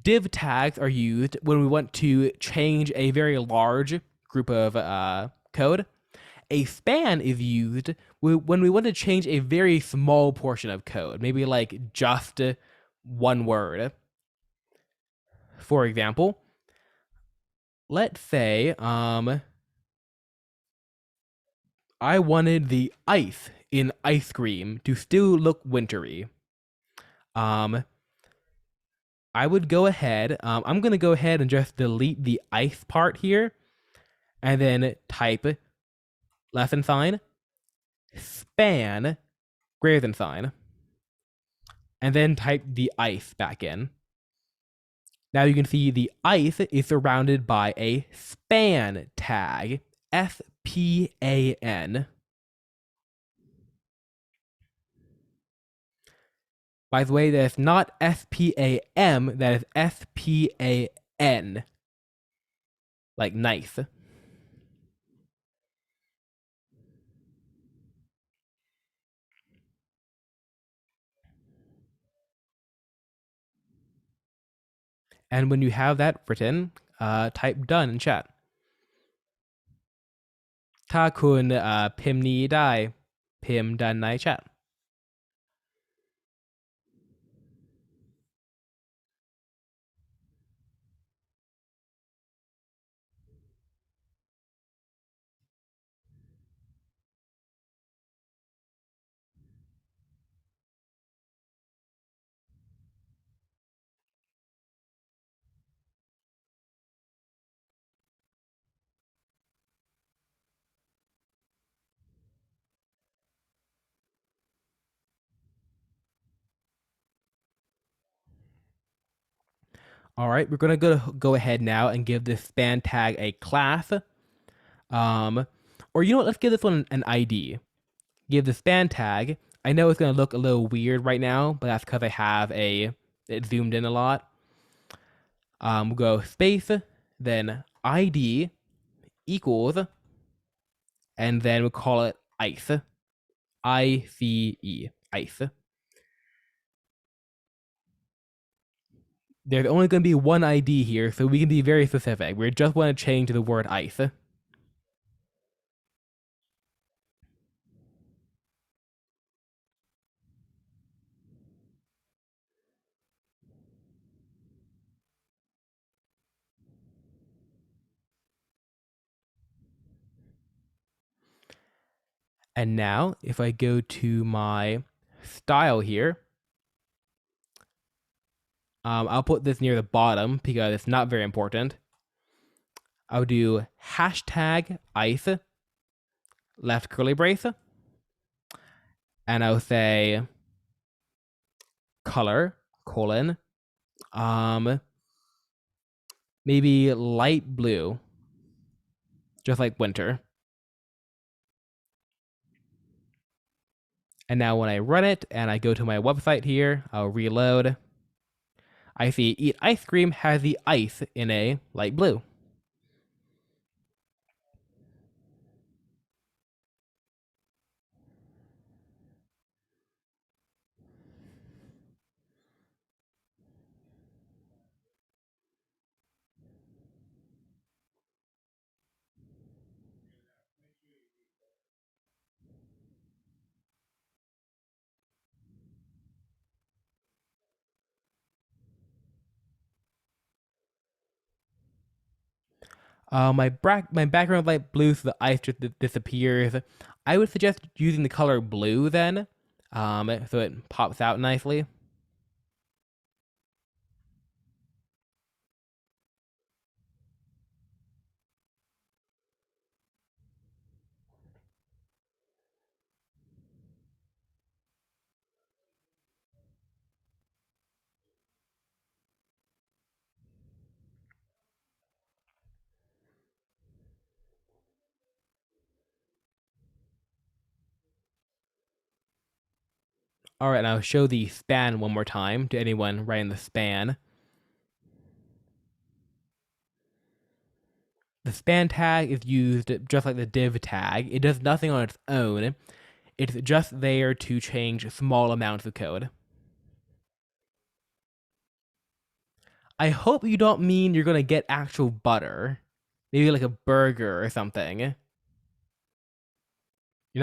Div tags are used when we want to change a very large group of code. A span is used when we want to change a very small portion of code, maybe like just one word. For example, let's say I wanted the ice in ice cream to still look wintry. I would go ahead. I'm gonna go ahead and just delete the ice part here, and then type lesson sign span greater than sign, and then type the ice back in. Now you can see the ice is surrounded by a span tag, SPAN. By the way, that is not SPAM, that is SPAN, like nice. And when you have that written, type done in chat. ถ้าคุณพิมพ์นี้ได้พิมพ์ done ใน chat All right, we're gonna go ahead now and give this span tag a class. Um, or you know what? Let's give this one an ID. Give the span tag. I know it's gonna look a little weird right now, but that's because I have it zoomed in a lot. We'll go space, then ID equals, and then we'll call it ice. ICE. Ice. There's only going to be one ID here, so we can be very specific. We just want to change the word ice. And now, if I go to my style here, I'll put this near the bottom because it's not very important. I'll do hashtag ice, left curly brace, and I'll say color, colon, maybe light blue, just like winter. And now when I run it and I go to my website here, I'll reload. I see Eat Ice Cream has the ice in a light blue. My background light blue, so the ice just disappears. I would suggest using the color blue then, so it pops out nicely. All right, now show the span one more time to anyone writing the span. The span tag is used just like the div tag. It does nothing on its own. It's just there to change small amounts of code. I hope you don't mean you're gonna get actual butter. Maybe like a burger or something. You're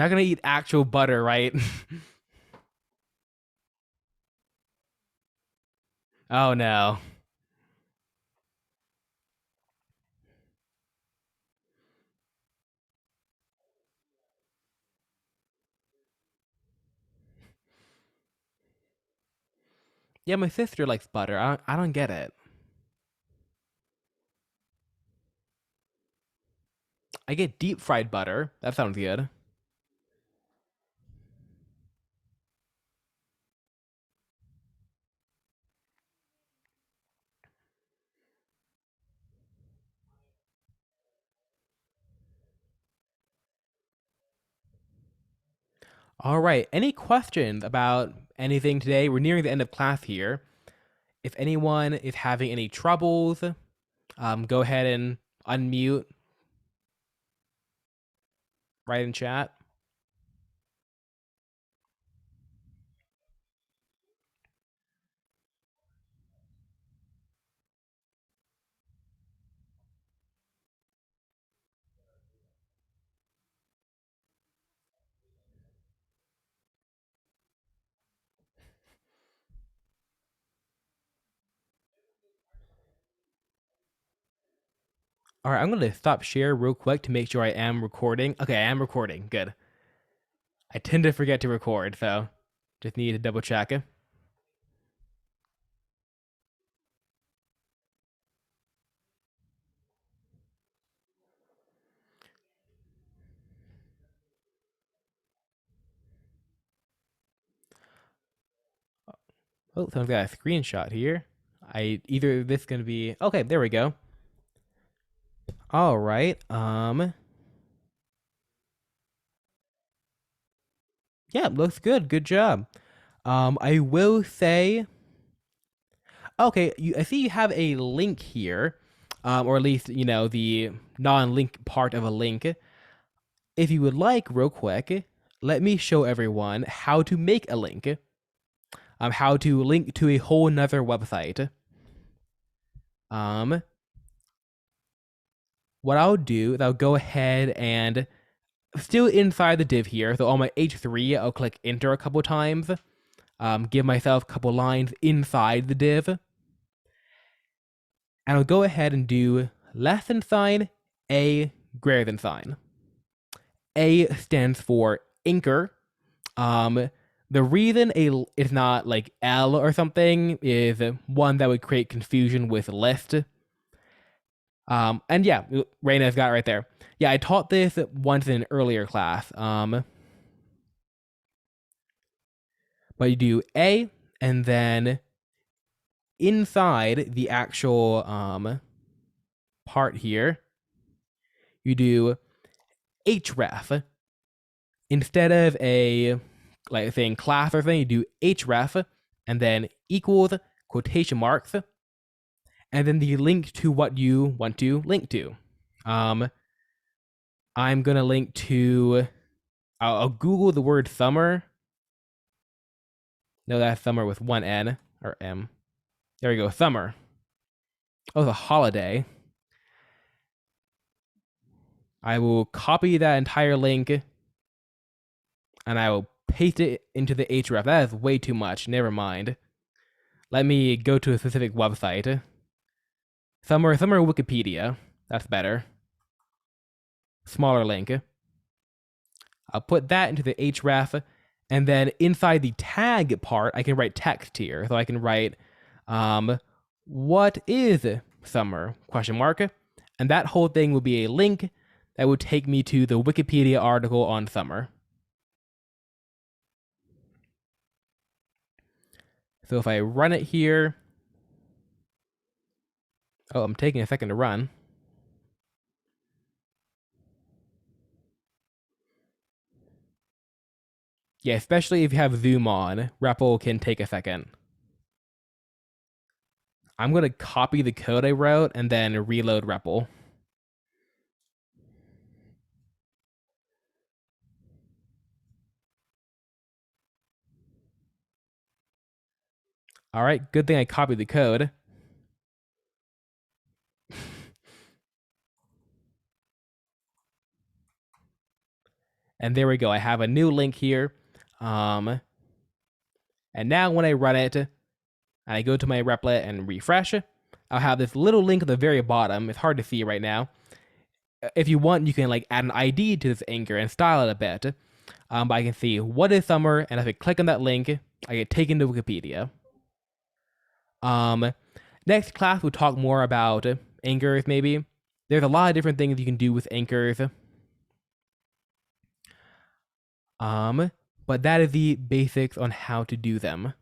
not gonna eat actual butter, right? Oh no. Yeah, my sister likes butter. I don't get it. I get deep fried butter. That sounds good. All right. Any questions about anything today? We're nearing the end of class here. If anyone is having any troubles, go ahead and unmute, write in chat. All right, I'm going to stop share real quick to make sure I am recording. Okay, I am recording. Good. I tend to forget to record, so just need to double check it. Oh, someone's got a screenshot here. Either this gonna be okay. There we go. All right. Yeah, looks good. Good job. I will say, okay, I see you have a link here, or at least the non-link part of a link. If you would like, real quick, let me show everyone how to make a link. How to link to a whole nother website. What I'll do is I'll go ahead and still inside the div here. So on my H3, I'll click enter a couple times. Give myself a couple lines inside the div. And I'll go ahead and do less than sign, A greater than sign. A stands for anchor. The reason it's not like L or something is one that would create confusion with list. And yeah, Raina's got it right there. Yeah, I taught this once in an earlier class. But you do A, and then inside the actual part here, you do href. Instead of a like saying class or something, you do href, and then equals quotation marks, and then the link to what you want to link to. I'm gonna link to. I'll Google the word summer. No, that's summer with one N or M. There we go, summer. Oh, the holiday. I will copy that entire link and I will paste it into the href. That is way too much. Never mind. Let me go to a specific website. Summer Wikipedia. That's better. Smaller link. I'll put that into the href, and then inside the tag part, I can write text here. So I can write, what is summer? Question mark. And that whole thing will be a link that will take me to the Wikipedia article on summer. So if I run it here, oh, I'm taking a second to run. Yeah, especially if you have Zoom on, REPL can take a second. I'm going to copy the code I wrote and then reload REPL. All right, good thing I copied the code. And there we go. I have a new link here. And now when I run it, and I go to my Replit and refresh, I'll have this little link at the very bottom. It's hard to see right now. If you want, you can like add an ID to this anchor and style it a bit. But I can see what is summer, and if I click on that link, I get taken to Wikipedia. Next class we'll talk more about anchors. Maybe there's a lot of different things you can do with anchors. But that is the basics on how to do them.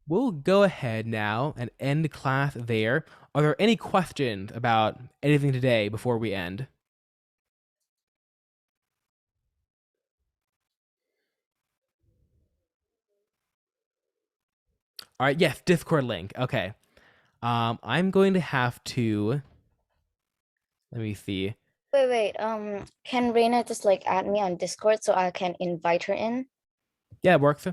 We'll go ahead now and end class there. Are there any questions about anything today before we end? All right, yes, Discord link. Okay. I'm going to have to, let me see. Wait. Can Reina just like add me on Discord so I can invite her in? Yeah, it works.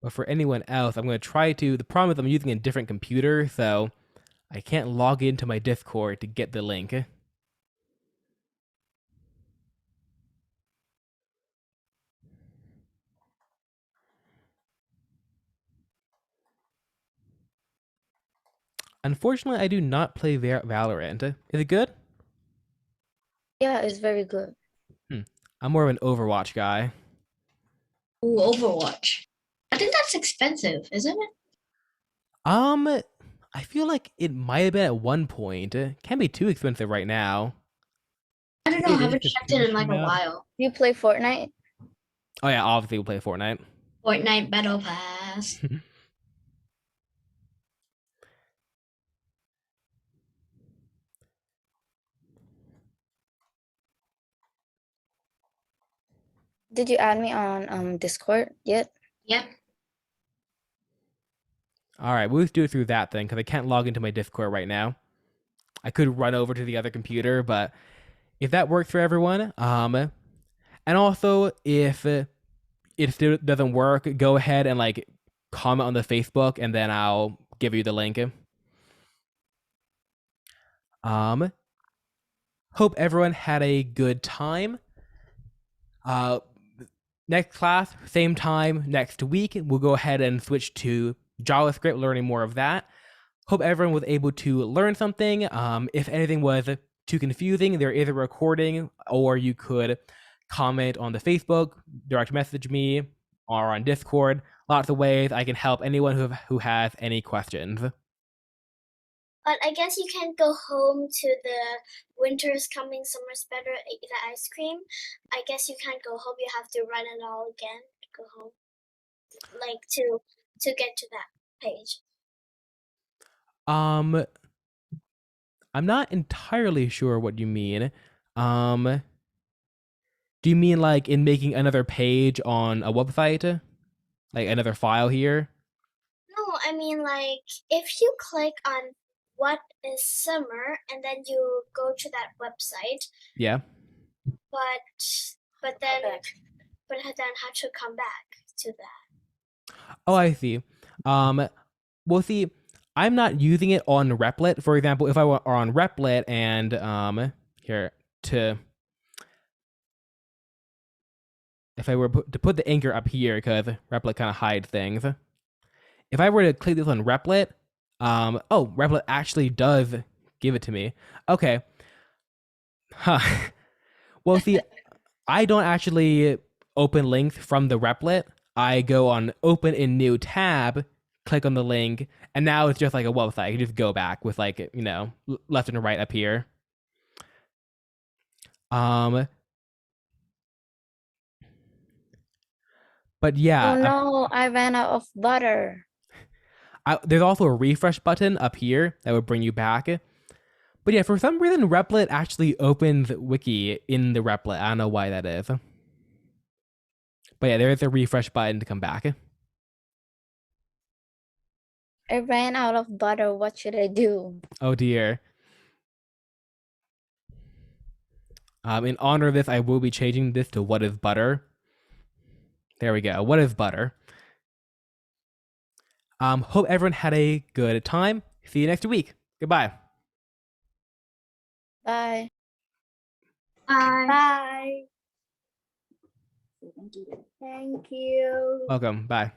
But for anyone else, I'm going to try to, the problem is I'm using a different computer, so I can't log into my Discord to get the link. Unfortunately, I do not play Valorant. Is it good? Yeah, it's very good. I'm more of an Overwatch guy. Ooh, Overwatch. I think that's expensive, isn't it? I I feel like it might have been at one point. It can't be too expensive right now. I don't know. I haven't checked it in like a while. You play Fortnite? Oh yeah, obviously we'll play Fortnite. Fortnite Battle Pass. Did you add me on Discord yet? Yep. All right, we'll just do it through that then, because I can't log into my Discord right now. I could run over to the other computer, but if that works for everyone, and also if it still doesn't work, go ahead and like comment on the Facebook, and then I'll give you the link. Hope everyone had a good time. Next class, same time next week, we'll go ahead and switch to JavaScript, learning more of that. Hope everyone was able to learn something. If anything was too confusing, there is a recording, or you could comment on the Facebook, direct message me, or on Discord. Lots of ways I can help anyone who has any questions. But I guess you can't go home to the winter's coming, summer's better, eat the ice cream. I guess you can't go home. You have to run it all again to go home, like to get to that page. I'm not entirely sure what you mean. Do you mean like in making another page on a website? Like another file here? No, I mean like if you click on what is summer and then you go to that website. Yeah. But then have to come back to that. Oh, I see. Well, see, I'm not using it on Replit. For example, if I were on Replit and here to, if I were to put the anchor up here, because Replit kind of hides things. If I were to click this on Replit, oh, Replit actually does give it to me. Okay. Huh. Well, see, I don't actually open links from the Replit. I go on open in new tab, click on the link, and now it's just like a website. I can just go back with like, you know, left and right up here. But yeah. Oh no, I ran out of butter. There's also a refresh button up here that would bring you back. But yeah, for some reason, Replit actually opens Wiki in the Replit. I don't know why that is. But yeah, there is a refresh button to come back. I ran out of butter. What should I do? Oh dear. In honor of this, I will be changing this to what is butter. There we go. What is butter? Hope everyone had a good time. See you next week. Goodbye. Bye. Bye. Thank you. Welcome. Bye.